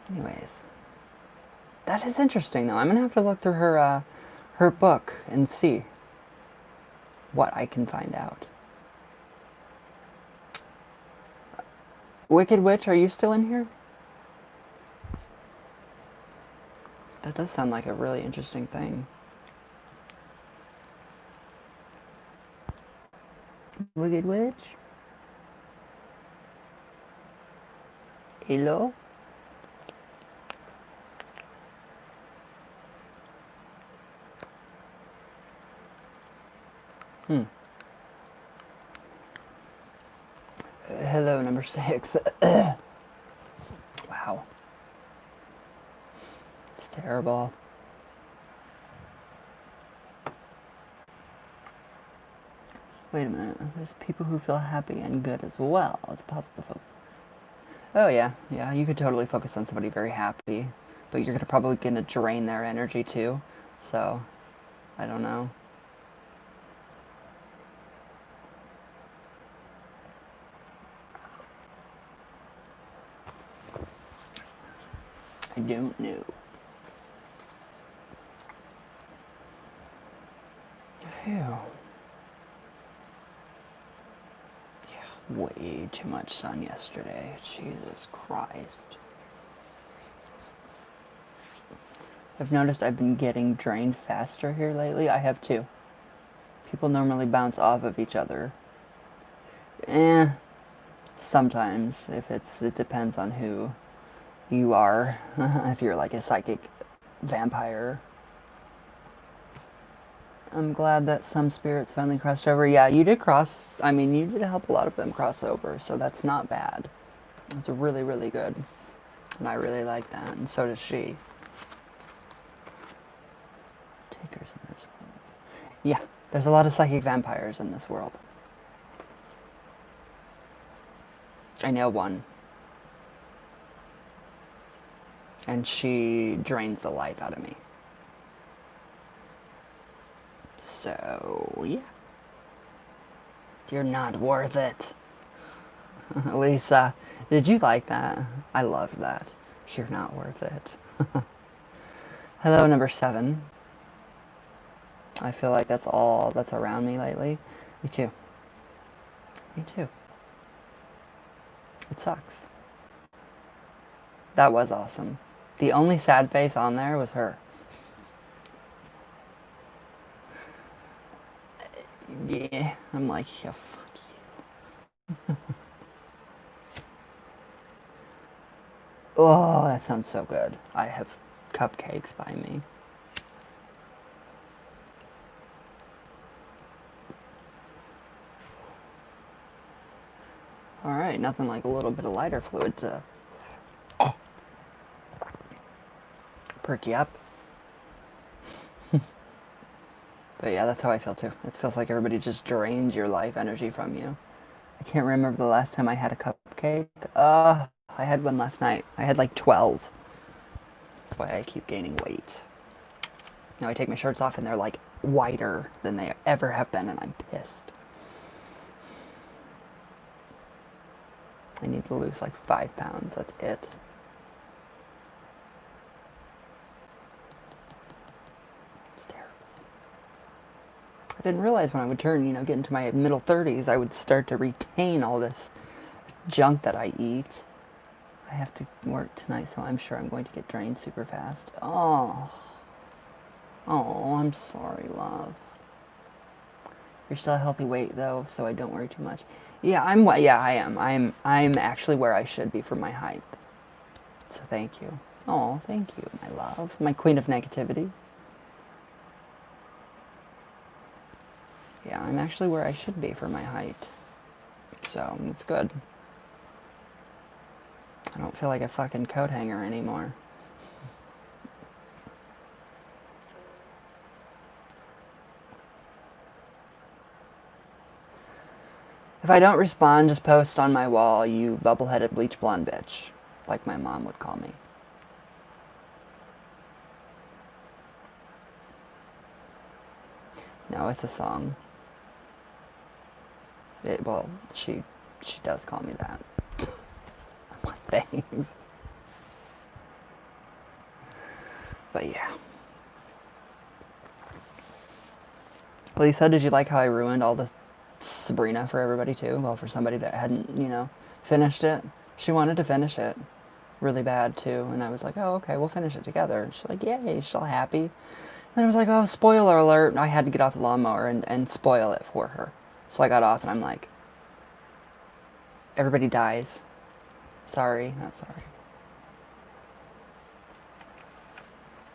Anyways. That is interesting, though. I'm going to have to look through her book and see what I can find out. Wicked Witch, are you still in here? That does sound like a really interesting thing. Wicked Witch? Hello? Hello, number 6. Wow. It's terrible. Wait a minute. There's people who feel happy and good as well. It's possible to focus. Oh, yeah. Yeah, you could totally focus on somebody very happy. But you're probably going to drain their energy, too. So, I don't know. I don't know. Phew. Yeah, way too much sun yesterday. Jesus Christ. I've noticed I've been getting drained faster here lately. I have too. People normally bounce off of each other. Sometimes, if it depends on who you are. If you're like a psychic vampire. I'm glad that some spirits finally crossed over. Yeah, you did cross. I mean, you did help a lot of them cross over, so that's not bad. It's really, really good. And I really like that, and so does she. Takers in this world. Yeah, there's a lot of psychic vampires in this world. I know one. And she drains the life out of me. So, yeah. You're not worth it. Lisa, did you like that? I love that. You're not worth it. Hello, number 7. I feel like that's all that's around me lately. Me too. Me too. It sucks. That was awesome. The only sad face on there was her. Yeah, I'm like, yeah, fuck you. Oh, that sounds so good. I have cupcakes by me. Alright, nothing like a little bit of lighter fluid to perk you up. But yeah, that's how I feel too. It feels like everybody just drains your life energy from you. I can't remember the last time I had a cupcake. I had one last night. I had like 12. That's why I keep gaining weight. Now I take my shirts off and they're like whiter than they ever have been, and I'm pissed. I need to lose like 5 pounds. That's it. It's terrible. I didn't realize when I would turn, get into my middle 30s, I would start to retain all this junk that I eat. I have to work tonight, so I'm sure I'm going to get drained super fast. Oh, I'm sorry, love. You're still a healthy weight though, so I don't worry too much. Yeah, I am. I'm actually where I should be for my height. So thank you. Oh, thank you, my love. My queen of negativity. Yeah, I'm actually where I should be for my height. So, it's good. I don't feel like a fucking coat hanger anymore. If I don't respond, just post on my wall, you bubble-headed bleach blonde bitch. Like my mom would call me. No, it's a song. Well, she does call me that. I'm like, thanks. But yeah. Lisa, did you like how I ruined all the Sabrina for everybody too? Well, for somebody that hadn't, finished it. She wanted to finish it really bad too. And I was like, oh, okay, we'll finish it together. And she's like, yay, she's all happy. And I was like, oh, spoiler alert. I had to get off the lawnmower and spoil it for her. So I got off and I'm like, everybody dies. Sorry, not sorry.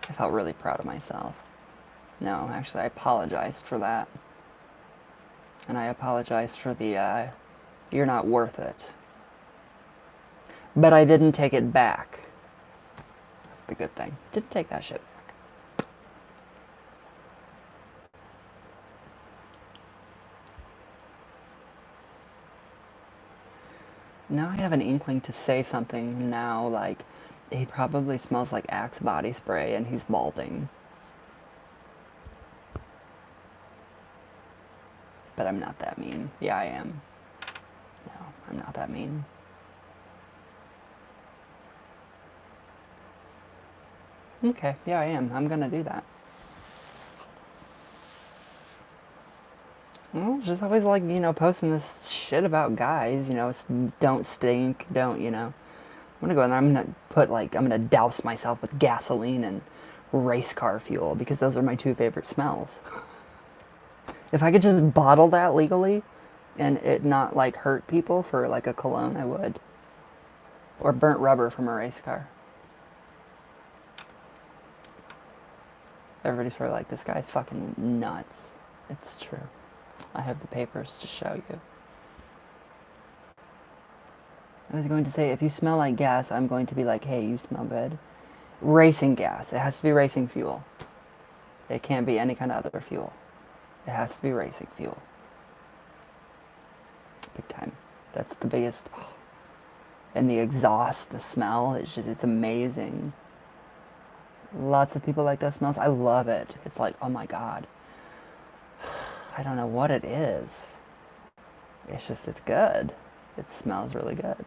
I felt really proud of myself. No, actually, I apologized for that. And I apologized for the, you're not worth it. But I didn't take it back. That's the good thing. Didn't take that shit back. Now I have an inkling to say something now, like, he probably smells like Axe body spray and he's balding. But I'm not that mean. Yeah, I am. No, I'm not that mean. Okay, yeah, I am. I'm gonna do that. Well, it's just always like, posting this shit about guys, don't stink, don't, I'm gonna go in there, I'm gonna douse myself with gasoline and race car fuel because those are my 2 favorite smells. If I could just bottle that legally, and it not like hurt people for like a cologne, I would. Or burnt rubber from a race car. Everybody's probably like, this guy's fucking nuts. It's true. I have the papers to show you. I was going to say, if you smell like gas, I'm going to be like, hey, you smell good. Racing gas. It has to be racing fuel. It can't be any kind of other fuel. It has to be racing fuel. Big time. That's the biggest. Oh. And the exhaust, the smell, it's amazing. Lots of people like those smells. I love it. It's like, oh my God. I don't know what it is. It's just, it's good. It smells really good.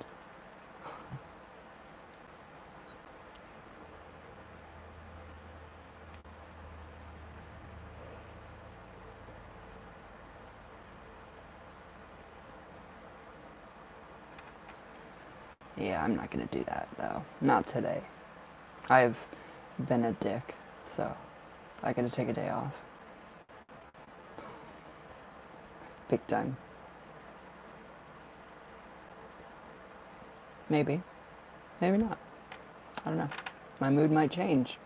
Yeah, I'm not going to do that, though. Not today. I've been a dick, so I got to take a day off. Big time. Maybe. Maybe not. I don't know. My mood might change.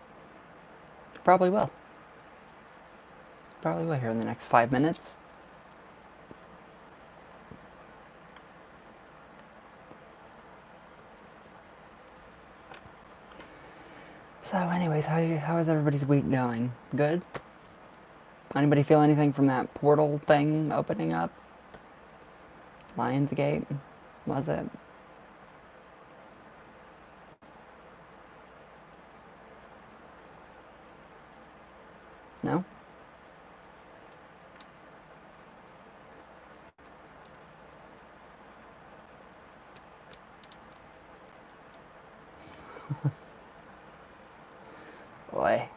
Probably will. Probably will here in the next 5 minutes. So anyways, how is everybody's week going? Good? Anybody feel anything from that portal thing opening up? Lionsgate? Was it? No? Boy.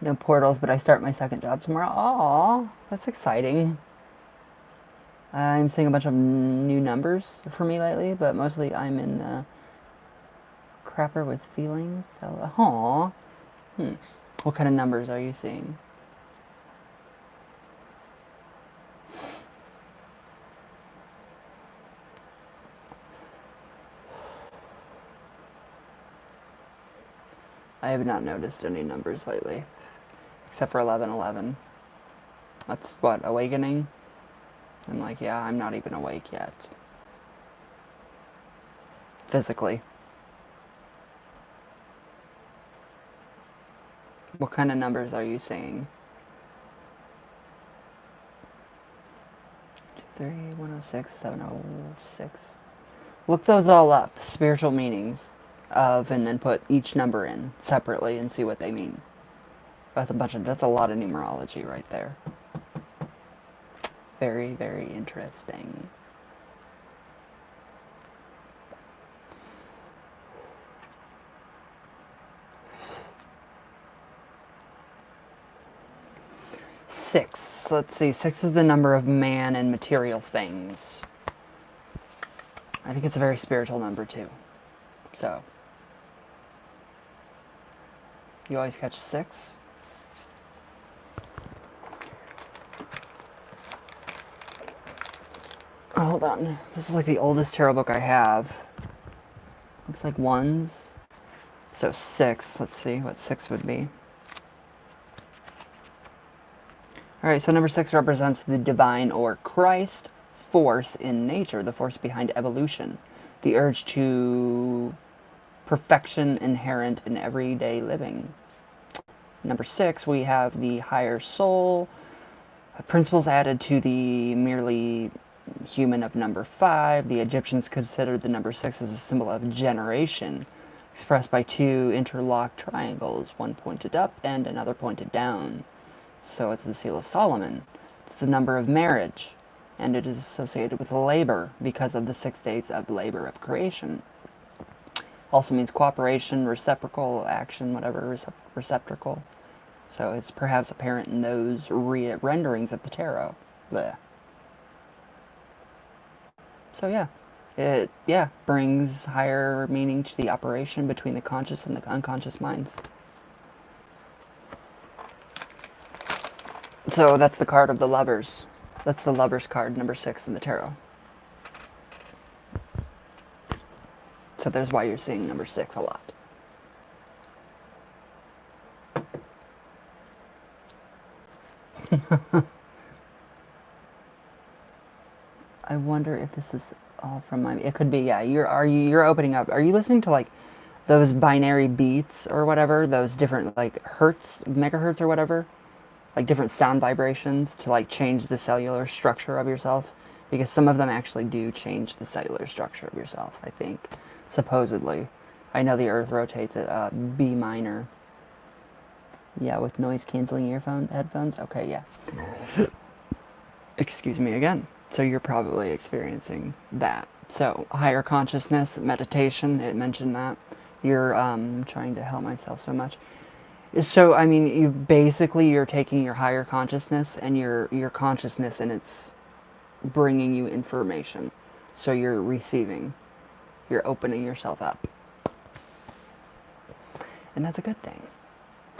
No portals, but I start my second job tomorrow. Aww, that's exciting. I'm seeing a bunch of new numbers for me lately, but mostly I'm in crapper with feelings. So, aww. What kind of numbers are you seeing? I have not noticed any numbers lately, except for 1111. That's what, awakening? I'm like, yeah, I'm not even awake yet. Physically. What kind of numbers are you seeing? 23, 106, 706. Look those all up. Spiritual meanings of, and then put each number in separately and see what they mean. That's a lot of numerology right there. Very, very interesting. Six. Let's see. 6 is the number of man and material things. I think it's a very spiritual number too. So, you always catch 6? Oh, hold on. This is like the oldest tarot book I have. Looks like 1s. So 6. Let's see what 6 would be. Alright, so number 6 represents the divine or Christ force in nature, the force behind evolution, the urge to perfection inherent in everyday living. Number 6, we have the higher soul, principles added to the merely human of number 5. The Egyptians considered the number 6 as a symbol of generation, expressed by 2 interlocked triangles, one pointed up and another pointed down. So it's the seal of Solomon. It's the number of marriage, and it is associated with labor because of the 6 days of labor of creation. Also means cooperation, reciprocal action, whatever, receptacle. So it's perhaps apparent in those renderings of the tarot. Blech. So yeah, it brings higher meaning to the operation between the conscious and the unconscious minds. So that's the card of the Lovers. That's the Lover's card, number 6 in the tarot. So there's why you're seeing number 6 a lot. I wonder if this is all from my... It could be, yeah. You're opening up. Are you listening to, like, those binary beats or whatever? Those different, like, hertz, megahertz or whatever? Like, different sound vibrations to, like, change the cellular structure of yourself? Because some of them actually do change the cellular structure of yourself, I think. Supposedly. I know the Earth rotates at B minor. Yeah, with noise-canceling headphones? Okay, yeah. Excuse me again. So you're probably experiencing that. So higher consciousness, meditation, it mentioned that. You're trying to help myself so much. So, I mean, you're taking your higher consciousness and your consciousness, and it's bringing you information. So you're receiving. You're opening yourself up. And that's a good thing.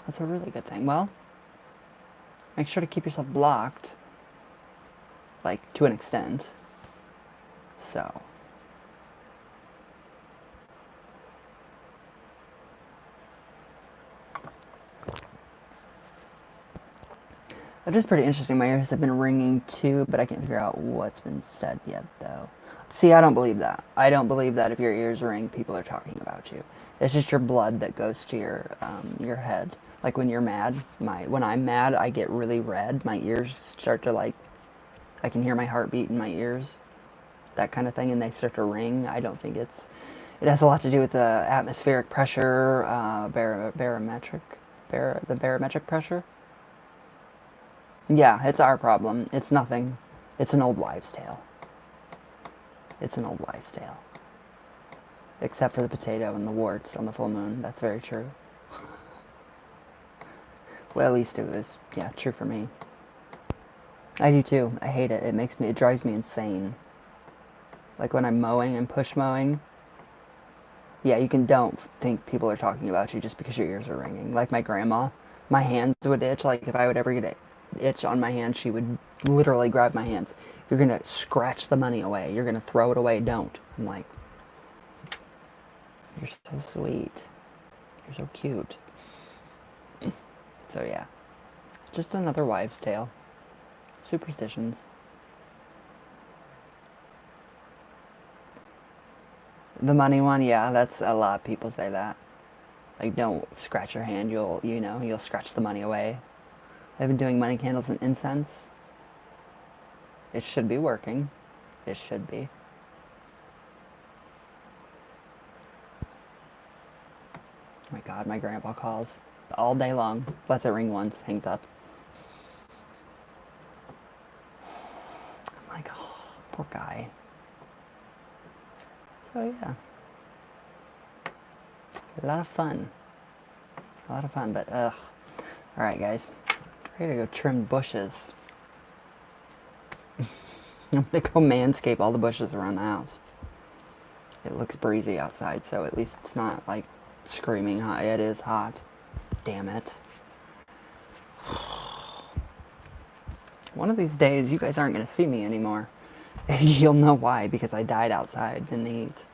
That's a really good thing. Well, make sure to keep yourself blocked, like, to an extent. So. That is pretty interesting. My ears have been ringing too, but I can't figure out what's been said yet, though. See, I don't believe that. I don't believe that if your ears ring, people are talking about you. It's just your blood that goes to your head. Like when you're mad, when I'm mad, I get really red. My ears start to, like, I can hear my heartbeat in my ears, that kind of thing, and they start to ring. I don't think it has a lot to do with the atmospheric pressure, barometric pressure. Yeah, it's our problem. It's nothing. It's an old wives' tale. It's an old wives' tale. Except for the potato and the warts on the full moon. That's very true. Well, at least it was, yeah, true for me. I do too. I hate it. It drives me insane. Like when I'm mowing and push mowing. Yeah, don't think people are talking about you just because your ears are ringing. Like my grandma, my hands would itch. Like if I would ever get an itch on my hand, she would literally grab my hands. You're going to scratch the money away. You're going to throw it away. Don't. I'm like, you're so sweet. You're so cute. So yeah, just another wives' tale. Superstitions. The money one, yeah, that's a lot of people say that. Like, don't scratch your hand, you'll scratch the money away. I've been doing money candles and incense. It should be working. It should be. Oh my God, my grandpa calls all day long. Lets it ring once, hangs up. I'm like, oh, poor guy. So yeah. A lot of fun. But ugh. Alright guys. I gotta go trim bushes. I'm gonna go manscape all the bushes around the house. It looks breezy outside, so at least it's not like screaming hot. It is hot. Damn it. One of these days, you guys aren't gonna see me anymore. You'll know why, because I died outside in the heat.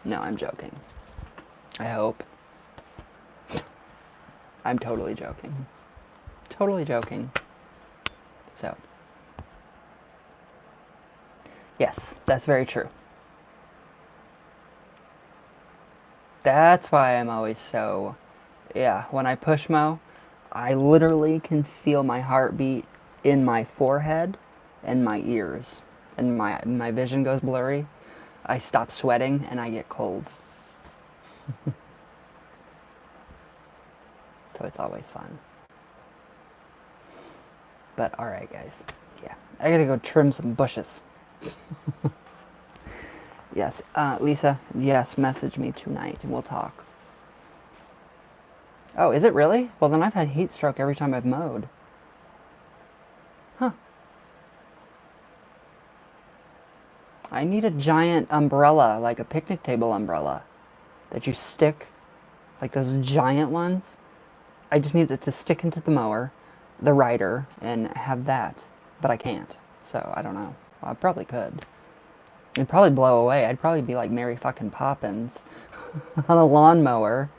No, I'm joking. I hope. I'm totally joking. Totally joking. So. Yes, that's very true. That's why I'm always so... Yeah, when I push mow, I literally can feel my heartbeat in my forehead and my ears. And my vision goes blurry. I stop sweating and I get cold. So it's always fun. But alright guys, yeah. I gotta go trim some bushes. Yes, Lisa, yes, message me tonight and we'll talk. Oh, is it really? Well then I've had heat stroke every time I've mowed. Huh. I need a giant umbrella, like a picnic table umbrella, that you stick, like those giant ones. I just need it to stick into the mower, the writer and have that, but I can't. So I don't know. Well, I probably could. It'd probably blow away. I'd probably be like Mary fucking Poppins on a lawnmower.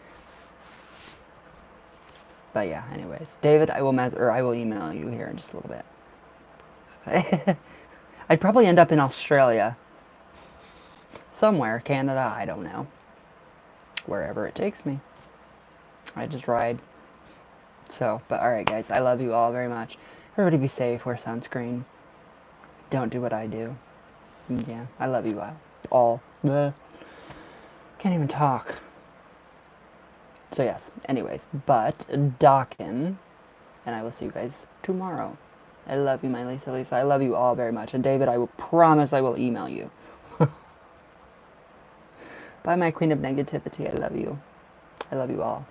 But yeah, anyways, David, I will email you here in just a little bit. I'd probably end up in Australia, somewhere, Canada, I don't know, wherever it takes me. I just ride. So, but all right, guys, I love you all very much. Everybody, be safe. Wear sunscreen. Don't do what I do. Yeah, I love you all. Bleh. Can't even talk. So yes, anyways, but Dawkin, and I will see you guys tomorrow. I love you, my Lisa. I love you all very much. And David, I will promise I will email you. Bye, my queen of negativity. I love you. I love you all.